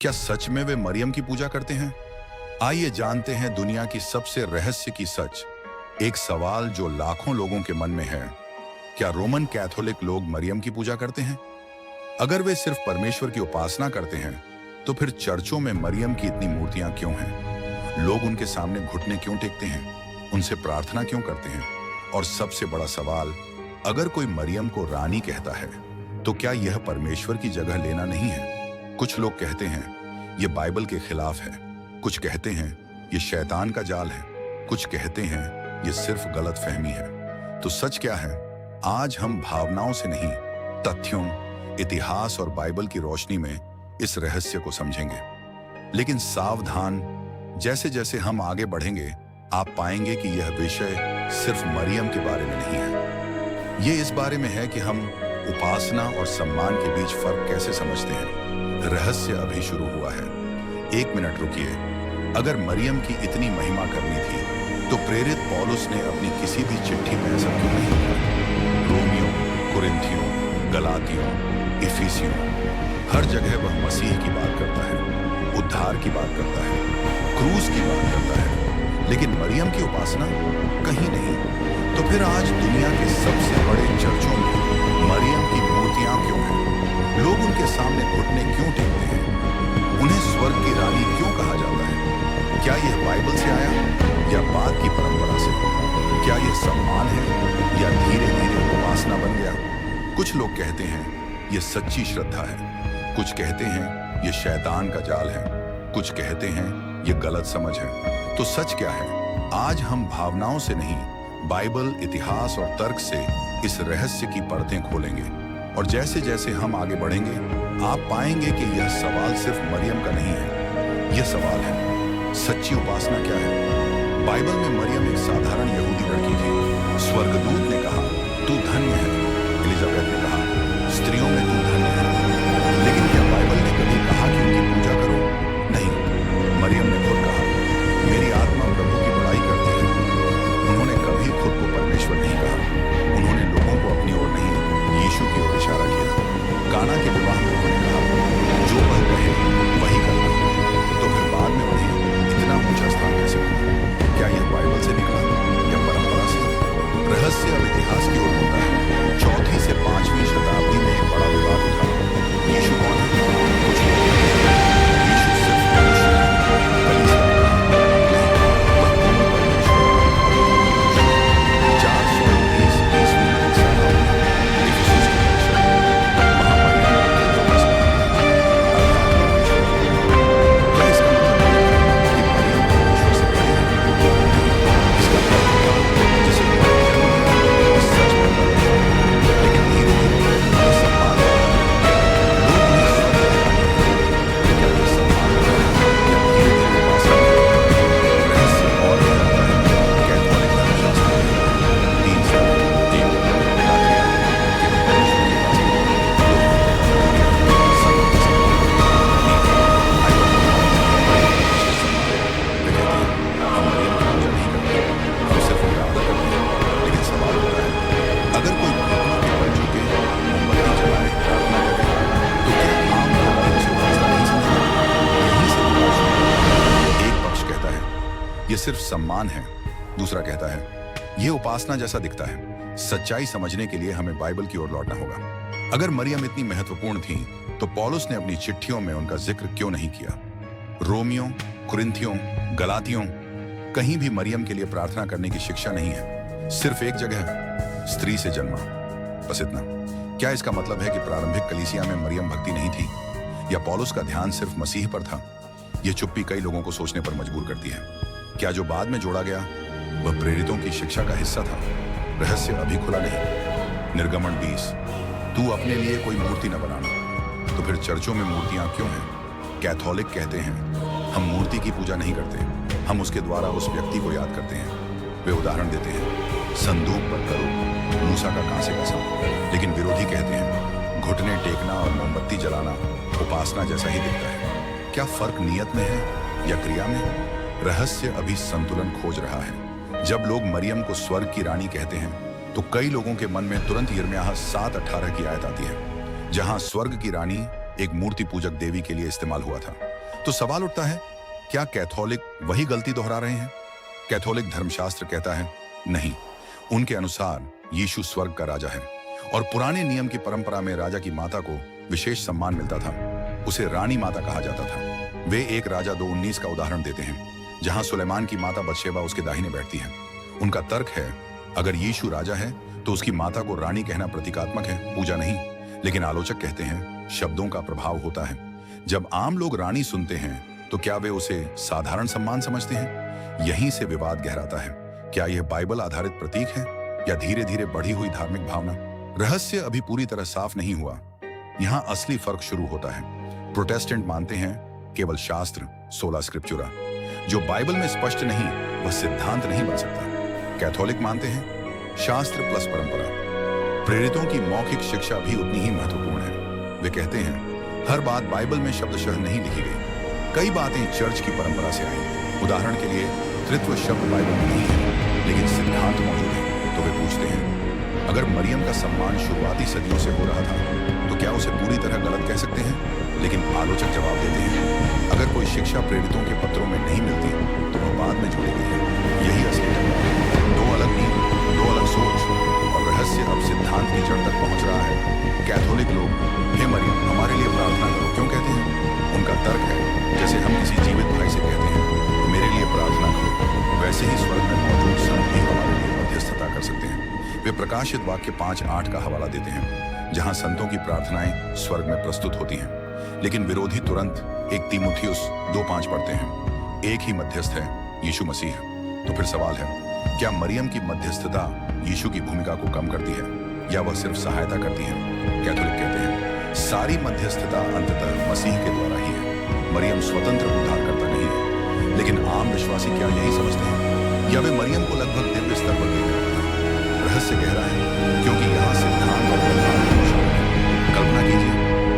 क्या सच में वे मरियम की पूजा करते हैं? आइए जानते हैं दुनिया की सबसे रहस्य की सच। एक सवाल जो लाखों लोगों के मन में है, क्या रोमन कैथोलिक लोग मरियम की पूजा करते हैं? अगर वे सिर्फ परमेश्वर की उपासना करते हैं, तो फिर चर्चों में मरियम की इतनी मूर्तियां क्यों हैं? लोग उनके सामने घुटने क्यों टेकते हैं? उनसे प्रार्थना क्यों करते हैं? और सबसे बड़ा सवाल, अगर कोई मरियम को रानी कहता है, तो क्या यह परमेश्वर की जगह लेना नहीं है? कुछ लोग कहते हैं यह बाइबल के खिलाफ है, कुछ कहते हैं यह शैतान का जाल है, कुछ कहते हैं यह सिर्फ गलत फहमी है। तो सच क्या है? आज हम भावनाओं से नहीं, तथ्यों, इतिहास और बाइबल की रोशनी में इस रहस्य को समझेंगे। लेकिन सावधान, जैसे जैसे हम आगे बढ़ेंगे, आप पाएंगे कि यह विषय सिर्फ मरियम के बारे में नहीं है। यह इस बारे में है कि हम उपासना और सम्मान के बीच फर्क कैसे समझते हैं। रहस्य अभी शुरू हुआ है। एक मिनट रुकिए। अगर मरियम की इतनी महिमा करनी थी, तो प्रेरित पौलुस ने अपनी किसी भी चिट्ठी में ऐसा क्यों नहीं किया? रोमियों, कुरिन्थियों, गलातियों, इफिसियों, हर जगह वह मसीह की बात करता है, उद्धार की बात करता है, क्रूस की बात करता है, लेकिन मरियम की उपासना कहीं नहीं। तो फिर आज दुनिया के सबसे बड़े चर्चों में मरियम की मूर्तियां क्यों हैं? लोग उनके सामने घुटने क्यों टेकते हैं? उन्हें स्वर्ग की रानी क्यों कहा जाता है? क्या यह बाइबल से आया या बाद की परंपरा से? क्या यह सम्मान है या धीरे धीरे उपासना बन गया? कुछ लोग कहते हैं यह सच्ची श्रद्धा है, कुछ कहते हैं यह शैतान का जाल है, कुछ कहते हैं यह गलत समझ है। तो सच क्या है? आज हम भावनाओं से नहीं, बाइबल, इतिहास और तर्क से इस रहस्य की परतें खोलेंगे। और जैसे जैसे हम आगे बढ़ेंगे, आप पाएंगे कि यह सवाल सिर्फ मरियम का नहीं है। यह सवाल है, सच्ची उपासना क्या है? बाइबल में मरियम एक साधारण यहूदी लड़की थी। स्वर्गदूत ने कहा, तू धन्य है। एलिजाबेथ ने कहा, स्त्रियों में तू धन्य है। लेकिन क्या बाइबल ने कभी कहा कि उनकी पूजा करो? नहीं। मरियम ने खुद कहा, मेरी आत्मा प्रभु की बड़ाई करती है। उन्होंने कभी खुद को परमेश्वर नहीं कहा। उन्होंने लोगों को अपनी ओर नहीं, यीशु की ओर इशारा किया। काना के विवाह में उन्होंने कहा, जो वह कहे वही करना। तो फिर बाद में उन्हें इतना ऊंचा स्थान कैसे मिला? क्या यह बाइबल से निकला या परंपरा से? रहस्य अब इतिहास की ओर होता है। 4वीं से 5वीं शताब्दी में एक बड़ा विवाद उठा। यीशु कौन है? कुछ लोग कहते हैं यीशु सिर्फ मनुष्य है। कलीसिया ने कहा, नहीं, वह पूर्ण परमेश्वर है। 430 ईस्वी में एक सभा हुई, इफिसुस की कलीसिया में। वहां मरियम ने जो मसीह अर्थात परमेश्वर की। क्या इसका मतलब है कि मरियम परमेश्वर से बड़ी है? नहीं। इसका मतलब जैसे सच में परमेश्वर है, लेकिन धीरे धीरे यह सम्मान लोग उन्हें स्वर्ग दिखाते हैं। क्या यह सम्मान या धीरे धीरे उपासना? रहस्य और गहराता है। कैथोलिक धर्मशास्त्र में 3 साल, 1 गलातिया केवल परमेश्वर की उपासना। लोग कहते हैं वे कहते हैं हम मरियम की पूजा नहीं करते, हम सिर्फ उनका आदर करते हैं। लेकिन सवाल होता है, अगर कोई घुटनों के बल झुके, मोमबत्ती जलाए, प्रार्थना करे, तो क्या आम लोग भी उसे उपासना नहीं समझेंगे? यहीं से विवाद शुरू होता है। एक पक्ष कहता है यह सिर्फ सम्मान है, दूसरा कहता है यह उपासना जैसा दिखता है। सच्चाई समझने के लिए हमें बाइबल की ओर लौटना होगा। अगर मरियम इतनी महत्वपूर्ण थी, तो पौलुस ने अपनी चिट्ठियों में उनका जिक्र क्यों नहीं किया? रोमियों, कुरिन्थियों, गलातियों, कहीं भी मरियम के लिए प्रार्थना करने की शिक्षा नहीं है। सिर्फ एक जगह, स्त्री से जन्मा, बस इतना। क्या इसका मतलब है कि प्रारंभिक कलीसिया में मरियम भक्ति नहीं थी, या पौलुस का ध्यान सिर्फ मसीह पर था? यह चुप्पी कई लोगों को सोचने पर मजबूर करती है। क्या जो बाद में जोड़ा गया वह प्रेरितों की शिक्षा का हिस्सा था? रहस्य अभी खुला नहीं। निर्गमन 20, तू अपने लिए कोई मूर्ति न बनाना। तो फिर चर्चों में मूर्तियां क्यों हैं? कैथोलिक कहते हैं हम मूर्ति की पूजा नहीं करते, हम उसके द्वारा उस व्यक्ति को याद करते हैं। वे उदाहरण देते हैं, संदूक पर करो, मूसा का कांसे का सांप। लेकिन विरोधी कहते हैं घुटने टेकना और मोमबत्ती जलाना उपासना जैसा ही दिखता है। क्या फर्क नियत में है या क्रिया में? रहस्य अभी संतुलन खोज रहा है। जब लोग मरियम को स्वर्ग की रानी कहते हैं, तो कई लोगों के मन में तुरंत यिर्मयाह 7:18 की आयत आती है, जहां स्वर्ग की रानी एक मूर्ति पूजक देवी के लिए इस्तेमाल हुआ था। तो सवाल उठता है, क्या कैथोलिक वही गलती दोहरा रहे हैं? कैथोलिक धर्मशास्त्र कहता है नहीं। उनके अनुसार यीशु स्वर्ग का राजा है और पुराने नियम की परंपरा में राजा की माता को विशेष सम्मान मिलता था। उसे रानी माता कहा जाता था। वे एक राजा 2:19 का उदाहरण देते हैं, जहां सुलेमान की माता बतशेबा उसके दाहिने बैठती है। उनका तर्क है, अगर यीशु राजा है तो उसकी माता को रानी कहना प्रतीकात्मक है, पूजा नहीं। लेकिन आलोचक कहते हैं शब्दों का प्रभाव होता है। जब आम लोग रानी सुनते हैं तो क्या वे उसे साधारण सम्मान समझते हैं? यहीं से विवाद गहराता है। क्या यह बाइबल आधारित प्रतीक है या धीरे धीरे बढ़ी हुई धार्मिक भावना? रहस्य अभी पूरी तरह साफ नहीं हुआ। यहाँ असली फर्क शुरू होता है। प्रोटेस्टेंट मानते हैं केवल शास्त्र, सोला स्क्रिप्चुरा, जो बाइबल में स्पष्ट नहीं वह सिद्धांत नहीं बन सकता। कैथोलिक मानते हैं शास्त्र प्लस परंपरा। प्रेरितों की मौखिक शिक्षा भी उतनी ही महत्वपूर्ण है। वे कहते हैं हर बात बाइबल में शब्दशः नहीं लिखी गई। कई बातें चर्च की परंपरा से आई। उदाहरण के लिए त्रित्व शब्द बाइबल में नहीं है, लेकिन सिद्धांत मौजूद है। तो वे पूछते हैं, अगर मरियम का सम्मान शुरुआती सदियों से हो रहा था तो क्या उसे पूरी तरह गलत कह सकते हैं? लेकिन आलोचक जवाब देते हैं, अगर कोई शिक्षा प्रेरितों के पत्रों में नहीं मिलती तो वह बाद में जोड़ी गई है। यही असली टकराव है। दो अलग नींव, दो अलग सोच और रहस्य अब सिद्धांत की जड़ तक पहुंच रहा है। कैथोलिक लोग हे मरियम हमारे लिए प्रार्थना करो क्यों कहते हैं? उनका तर्क है, जैसे हम किसी जीवित भाई से कहते हैं मेरे लिए प्रार्थना करो, वैसे ही स्वर्ग में मौजूद संत भी हमारे लिए मध्यस्थता कर सकते हैं। वे प्रकाशित वाक्य 5:8 का हवाला देते हैं, जहां संतों की प्रार्थनाएं स्वर्ग में प्रस्तुत होती हैं। लेकिन विरोधी तुरंत 1 तीमुथियुस 2:5 पढ़ते हैं, एक ही मध्यस्थ है, यीशु मसीह। तो फिर सवाल है, क्या मरियम की मध्यस्थता यीशु की भूमिका को कम करती है या वह सिर्फ सहायता करती है? कैथोलिक कहते हैं सारी मध्यस्थता अंततः मसीह के द्वारा ही है। मरियम स्वतंत्र उद्धारकर्ता नहीं है। लेकिन आम विश्वासी क्या यही समझते हैं या वे मरियम को लगभग दिव्य स्तर पर देख रहे हैं? रहस्य गहरा है, क्योंकि यहाँ सिद्धांत और व्यवहार दोनों शामिल हैं। कल्पना कीजिए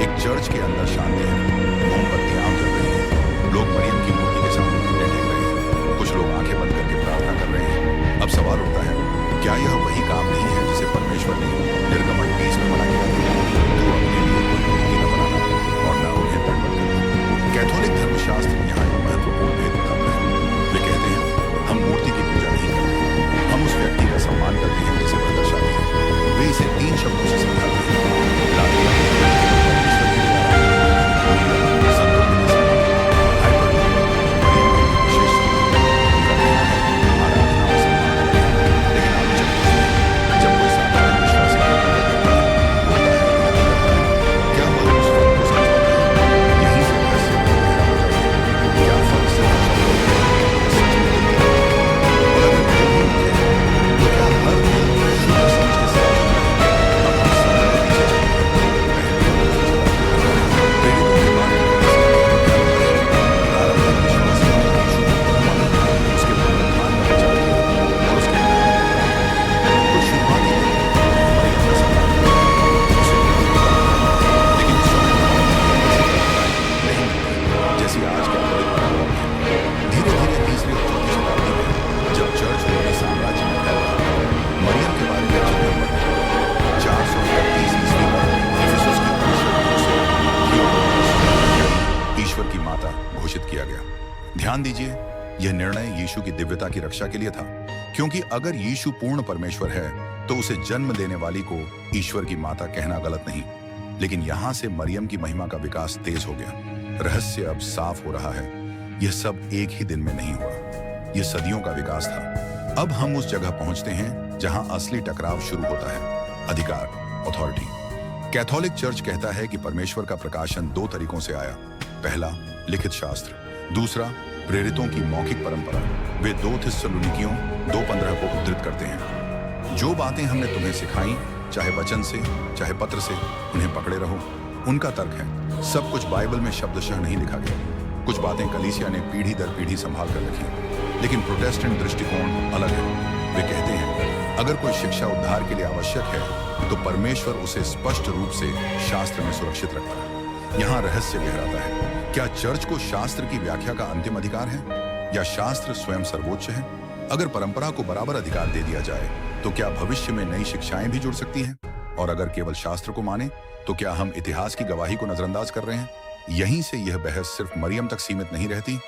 एक चर्च के अंदर शांति है, मोमबत्तियां जल रही हैं, लोग मरियम की मूर्ति के सामने घुटने टेक रहे हैं, कुछ लोग आंखें बंद करके प्रार्थना कर रहे हैं। अब सवाल उठता है, क्या यह वही काम नहीं है जिसे परमेश्वर ने निर्गमन 20 में मना किया था? तू अपने लिए कोई मूर्ति न बनाना और न उन्हें दंडवत करना। कैथोलिक धर्मशास्त्र यहाँ एक महत्वपूर्ण भेद बताता है। वे कहते हैं हम मूर्ति की पूजा नहीं करते, हम उस व्यक्ति का सम्मान करते हैं जिसे वह दर्शाते हैं। वे इसे 3 शब्दों से समझाते हैं, ध्यान दीजिए, यह निर्णय यीशु की दिव्यता की रक्षा के लिए था, क्योंकि अगर यीशु पूर्ण परमेश्वर है तो उसे जन्म देने वाली को ईश्वर की माता कहना गलत नहीं। लेकिन यहां से मरियम की महिमा का विकास तेज हो गया। रहस्य अब साफ हो रहा है, यह सब एक ही दिन में नहीं हुआ, यह सदियों का विकास था। अब हम उस जगह पहुंचते हैं जहां असली टकराव शुरू होता है, अधिकार, अथॉरिटी। कैथोलिक चर्च कहता है कि परमेश्वर का प्रकाशन 2 तरीकों से आया। पहला, लिखित शास्त्र, दूसरा प्रेरितों की मौखिक परंपरा। वे 2 थिस्सलुनीकियों 2:15 को उद्धृत करते हैं, जो बातें हमने तुम्हें सिखाई, चाहे वचन से चाहे पत्र से, उन्हें पकड़े रहो। उनका तर्क है सब कुछ बाइबल में शब्दशः नहीं लिखा गया, कुछ बातें कलीसिया ने पीढ़ी दर पीढ़ी संभाल कर रखी। लेकिन प्रोटेस्टेंट दृष्टिकोण अलग है। वे कहते हैं अगर कोई शिक्षा उद्धार के लिए आवश्यक है तो परमेश्वर उसे स्पष्ट रूप से शास्त्र में सुरक्षित रखता है। यहाँ रहस्य गहराता है, क्या चर्च को शास्त्र की व्याख्या का अंतिम अधिकार है या शास्त्र स्वयं सर्वोच्च है? अगर परंपरा को बराबर अधिकार दे दिया जाए तो क्या भविष्य में नई शिक्षाएं भी जुड़ सकती हैं? और अगर केवल शास्त्र को माने तो क्या हम इतिहास की गवाही को नजरअंदाज कर रहे हैं? यहीं से यह बहस सिर्फ मरियम तक सीमित नहीं रहती।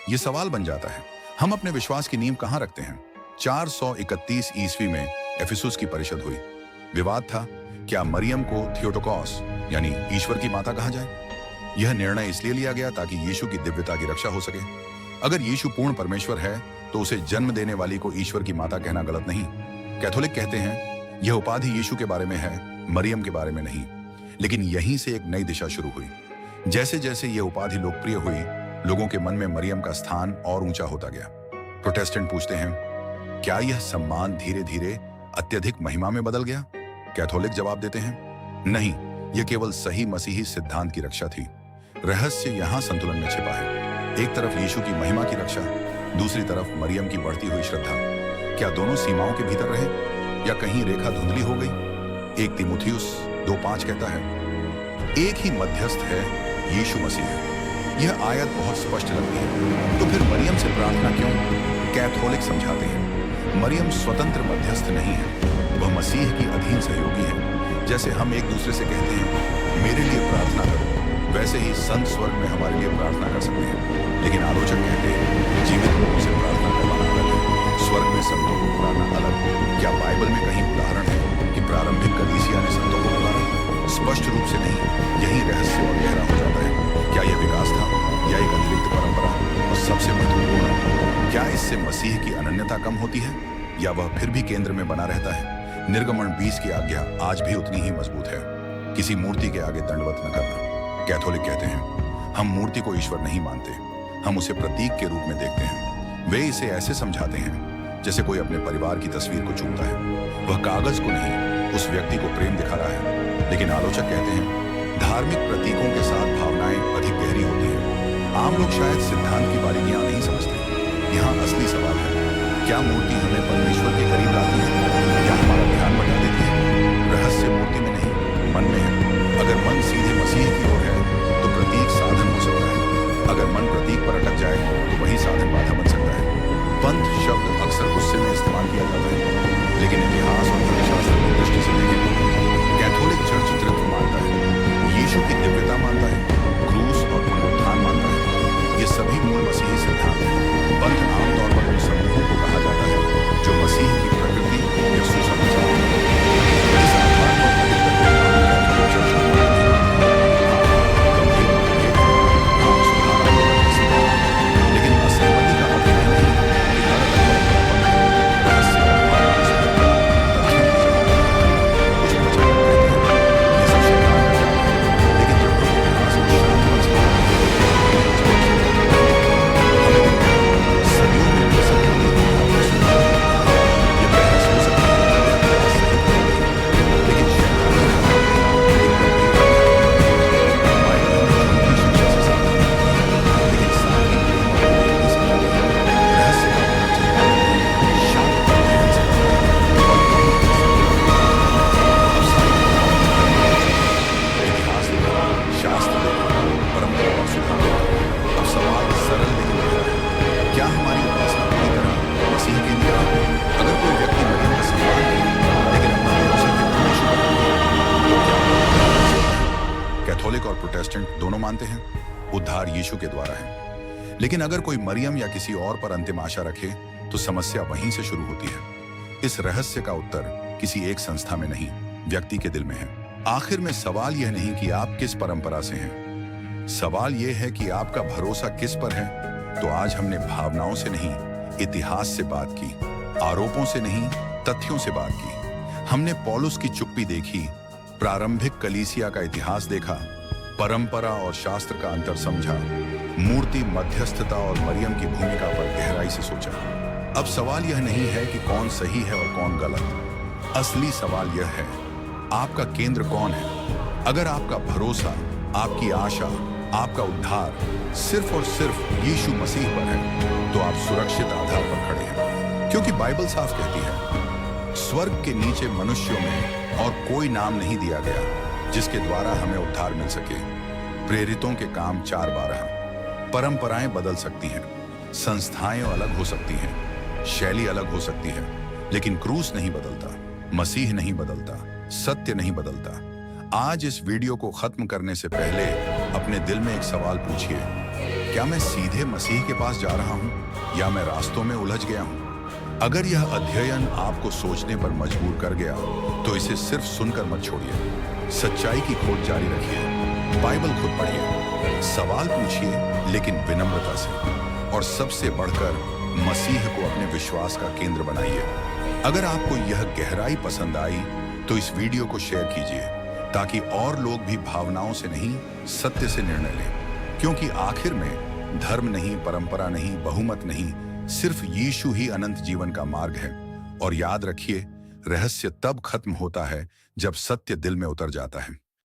ये सवाल बन जाता है, हम अपने विश्वास की नींव कहां रखते हैं? 431 ईस्वी में एफिसुस की परिषद हुई। विवाद था, क्या मरियम को थियोटोकॉस यानी ईश्वर की माता कहा जाए? यह निर्णय इसलिए लिया गया ताकि यीशु की दिव्यता की रक्षा हो सके। अगर यीशु पूर्ण परमेश्वर है तो उसे जन्म देने वाली को ईश्वर की माता कहना गलत नहीं। कैथोलिक कहते हैं यह उपाधि यीशु के बारे में है, मरियम के बारे में नहीं। लेकिन यहीं से एक नई दिशा शुरू हुई। जैसे जैसे यह उपाधि लोकप्रिय हुई, लोगों के मन में मरियम का स्थान और ऊंचा होता गया। प्रोटेस्टेंट पूछते हैं, क्या यह सम्मान धीरे धीरे अत्यधिक महिमा में बदल गया? कैथोलिक जवाब देते हैं, नहीं, यह केवल सही मसीही सिद्धांत की रक्षा थी। रहस्य यहां संतुलन में छिपा है। एक तरफ यीशु की महिमा की रक्षा, दूसरी तरफ मरियम की बढ़ती हुई श्रद्धा। क्या दोनों सीमाओं के भीतर रहे या कहीं रेखा धुंधली हो गई? 1 तीमुथियुस 2:5 कहता है, एक ही मध्यस्थ है, यीशु मसीह। यह आयत बहुत स्पष्ट लगती है। तो फिर मरियम से प्रार्थना क्यों? कैथोलिक समझाते हैं, मरियम स्वतंत्र मध्यस्थ नहीं है, वह मसीह की अधीन सहयोगी है। जैसे हम एक दूसरे से कहते हैं, मेरे लिए प्रार्थना करो, वैसे ही संत स्वर्ग में हमारे लिए प्रार्थना कर सकते हैं। लेकिन आलोचक कहते हैं, जीवित लोगों से प्रार्थना करवाना अलग है, स्वर्ग में संतों को पुकारना अलग। क्या बाइबल में कहीं उदाहरण है कि प्रारंभिक कलीसिया ने संतों को पुकारा? स्पष्ट रूप से नहीं। यही रहस्य और गहरा हो जाता है। क्या यह विकास था या एक अतिरिक्त परंपरा? और सबसे महत्वपूर्ण, क्या इससे मसीह की अनन्यता कम होती है या वह फिर भी केंद्र में बना रहता है? निर्गमन 20 की आज्ञा आज भी उतनी ही मजबूत है, किसी मूर्ति के आगे दंडवत न करना। कैथोलिक कहते हैं, हम मूर्ति को ईश्वर नहीं मानते, हम उसे प्रतीक के रूप में देखते हैं। वे इसे ऐसे समझाते हैं जैसे कोई अपने परिवार की तस्वीर को चूमता है, वह कागज को नहीं, उस व्यक्ति को प्रेम दिखा रहा है। लेकिन आलोचक कहते हैं, धार्मिक प्रतीकों के साथ भावनाएं अधिक गहरी होती हैं। आम लोग शायद सिद्धांत की बारीकियां नहीं समझते। यहाँ असली सवाल है, क्या मूर्ति हमें परमेश्वर के करीब लाती है या हमारा ध्यान बटा देती है? रहस्य मूर्ति में नहीं, मन में है। अगर मन सीधे मसीह की ओर है तो प्रतीक साधन हो सकता है, अगर मन प्रतीक पर अटक जाए तो वही साधन बाधा बन सकता है। पंथ शब्द अक्सर गुस्से में इस्तेमाल किया जाता है, लेकिन इतिहास और धर्मशास्त्र की दृष्टि से देखें, कैथोलिक चर्च तृत्व मानता है, यीशु की दिव्यता मानता है, क्रूस और पुनरुत्थान मानता है। ये सभी मूल मसीही सिद्धांत हैं। पंथ आमतौर पर उन समूहों को कहा जाता है जो मसीह की प्रकृति या सुसमाचार है। इस आधार पर कैथोलिक और प्रोटेस्टेंट दोनों मानते हैं उद्धार यीशु के द्वारा है। लेकिन अगर कोई मरियम या किसी और पर अंतिम आशा रखे तो समस्या वहीं से शुरू होती है। इस रहस्य का उत्तर किसी एक संस्था में नहीं, व्यक्ति के दिल में है। आखिर में सवाल यह नहीं कि आप किस परंपरा से हैं, सवाल यह है कि आपका भरोसा किस पर है। तो आज हमने भावनाओं से नहीं, इतिहास से बात की, आरोपों से नहीं, तथ्यों से बात की। हमने पौलुस की चुप्पी देखी, प्रारंभिक कलीसिया का इतिहास देखा, परंपरा और शास्त्र का अंतर समझा, मूर्ति, मध्यस्थता और मरियम की भूमिका पर गहराई से सोचा। अब सवाल यह नहीं है कि कौन सही है और कौन गलत। असली सवाल यह है, आपका केंद्र कौन है? अगर आपका भरोसा, आपकी आशा, आपका उद्धार सिर्फ और सिर्फ यीशु मसीह पर है तो आप सुरक्षित आधार पर खड़े हैं। क्योंकि बाइबल साफ कहती है, स्वर्ग के नीचे मनुष्यों में और कोई नाम नहीं दिया गया जिसके द्वारा हमें उद्धार मिल सके। प्रेरितों के काम 4:12। परंपराएं बदल सकती हैं, संस्थाएं अलग हो सकती हैं, शैली अलग हो सकती है, लेकिन क्रूस नहीं बदलता, मसीह नहीं बदलता, सत्य नहीं बदलता। आज इस वीडियो को खत्म करने से पहले अपने दिल में एक सवाल पूछिए, क्या मैं सीधे मसीह के पास जा रहा हूं या मैं रास्तों में उलझ गया हूं? अगर यह अध्ययन आपको सोचने पर मजबूर कर गया तो इसे सिर्फ सुनकर मत छोड़िए। सच्चाई की खोज जारी रखिए, बाइबल खुद पढ़िए, सवाल पूछिए लेकिन विनम्रता से, और सबसे बढ़कर मसीह को अपने विश्वास का केंद्र बनाइए। अगर आपको यह गहराई पसंद आई तो इस वीडियो को शेयर कीजिए ताकि और लोग भी भावनाओं से नहीं, सत्य से निर्णय लें। क्योंकि आखिर में धर्म नहीं, परंपरा नहीं, बहुमत नहीं, सिर्फ यीशु ही अनंत जीवन का मार्ग है। और याद रखिए, रहस्य तब खत्म होता है जब सत्य दिल में उतर जाता है।